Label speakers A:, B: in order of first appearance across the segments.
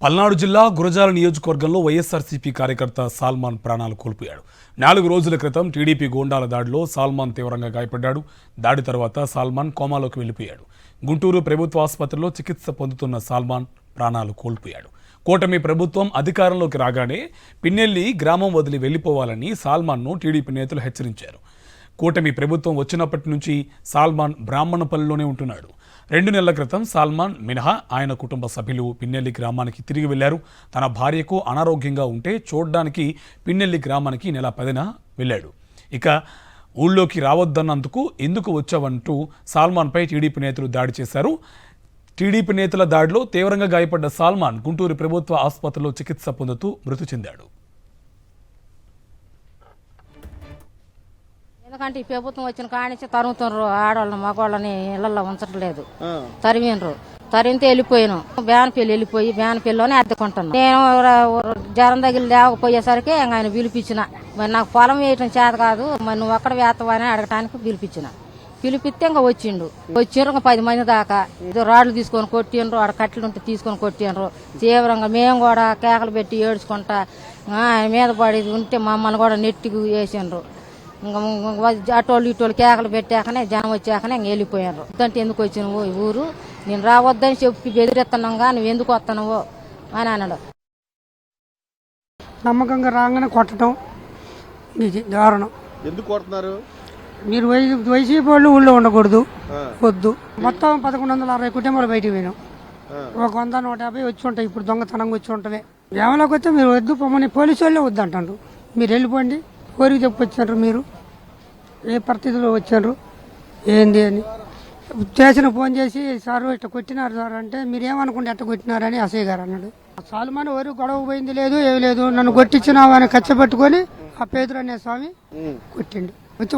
A: పల్నాడు జిల్లా గురజాల నియోజకవర్గంలో వైఎస్ఆర్సీపీ కార్యకర్త సాల్మాన్ ప్రాణాలు కోల్పోయాడు. 4 రోజుల క్రితం టీడీపీ గూండాల దాడిలో సాల్మాన్ తీవ్రంగా గాయపడ్డాడు. దాడి తర్వాత సాల్మాన్ కోమాలోకి వెళ్లిపోయాడు. గుంటూరు ప్రభుత్వ ఆసుపత్రిలో చికిత్స పొందుతున్న సాల్మాన్ ప్రాణాలు కోల్పోయాడు. కూటమి ప్రభుత్వం అధికారంలోకి రాగానే పిన్నెల్లి గ్రామం వదిలి వెళ్లిపోవాలని సాల్మాన్ను టీడీపీ నేతలు హెచ్చరించారు. కూటమి ప్రభుత్వం వచ్చినప్పటి నుంచి సాల్మాన్ బ్రాహ్మణపల్లిలోనే ఉంటున్నాడు. 2 నెలల క్రితం సాల్మాన్ మినహా ఆయన కుటుంబ సభ్యులు పిన్నెల్లి గ్రామానికి తిరిగి వెళ్లారు. తన భార్యకు అనారోగ్యంగా ఉంటే చూడ్డానికి పిన్నెల్లి గ్రామానికి నెల 10న వెళ్ళాడు. ఇక ఊళ్ళోకి రావద్దన్నందుకు ఎందుకు వచ్చావంటూ సాల్మాన్పై టీడీపీ నేతలు దాడి చేశారు. టీడీపీ నేతల దాడిలో తీవ్రంగా గాయపడ్డ సాల్మాన్ గుంటూరు ప్రభుత్వ ఆసుపత్రిలో చికిత్స పొందుతూ మృతి చెందాడు.
B: ఎందుకంటే ఈ ప్రభుత్వం వచ్చిన కానించి తరుగుతున్నారు. ఆడవాళ్ళని మగవాళ్ళని ఇళ్లలో ఉంచట్లేదు. తరిమితే వెళ్ళిపోయాను. బ్యానపల్లి వెళ్ళిపోయి బ్యానపల్లిలోనే అద్దెకుంటున్నాను. నేను జ్వరం దగ్గర లేకపోయేసరికి ఆయన పిలిపించిన. మరి నాకు పొలం వేయటం చేత కాదు, మరి నువ్వు ఒక్కడ వేస్తావని అడగటానికి పిలిపించిన. పిలిపిస్తే ఇంకా వచ్చిండ్రు 10 మంది దాకా. ఏదో రాళ్లు తీసుకొని కొట్టిండ్రు, ఆడ కట్టెలు ఉంటే తీసుకొని కొట్టిండ్రు తీవ్రంగా. మేము కూడా కేకలు పెట్టి ఏడ్చుకుంటా ఆయన మీద పడి ఉంటే మమ్మల్ని కూడా నెట్టికి వేసిండ్రు. అటోళ్ళు ఇటోళ్ళు కేకలు పెట్టాకనే జనం వచ్చాకనే ఇంక వెళ్ళిపోయారు. అంటే ఎందుకు వచ్చినవు ఈ ఊరు, నేను రావద్దని చెప్పి బెదిరిస్తున్నాగా, నువ్వు ఎందుకు వస్తున్నావో అని అన్నాడు.
C: నమ్మకంగా రాగానే కొట్టడం ఇది దారుణం.
D: ఎందుకు కొడుతున్నారు?
C: మీరు వైసీపీ వాళ్ళు ఊళ్ళో ఉండకూడదు, వద్దు. మొత్తం 1160 కుటుంబాలు బయటికి పోయినాం. ఒక 100, 150 వచ్చి ఉంటాయి. ఇప్పుడు దొంగతనంగా వచ్చి ఉంటవే. ఏమలోకి వస్తే మీరు వద్దు పొమ్మని పోలీసు వాళ్ళే వద్దు అంటారు. మీరు వెళ్ళిపోండి. కోరిక చెప్పొచ్చారు. మీరు ఏ పరిస్థితిలో వచ్చారు ఏంది అని స్టేషన్ ఫోన్ చేసి సార్ ఇట్లా కొట్టినారు సార్ అంటే మీరు ఏమనుకుంటే ఎట్ట కొట్టినారని అసయ్య గారు అన్నాడు. సాల్మాన్ ఎవరు గొడవ పోయింది లేదు, ఏమి లేదు. నన్ను కొట్టించినావు అని కచ్చపెట్టుకొని ఆ పేదరు అనే స్వామి కొట్టిండు.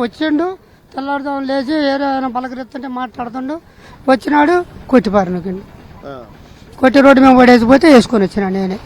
C: వచ్చిండు తెల్లారుదాం లేచి ఏదైనా పలకరిస్తుంటే మాట్లాడుతుండు. వచ్చినాడు కొట్టిపారు కొట్టి రోడ్డు మీద పడేసిపోతే వేసుకొని వచ్చినా నేనే.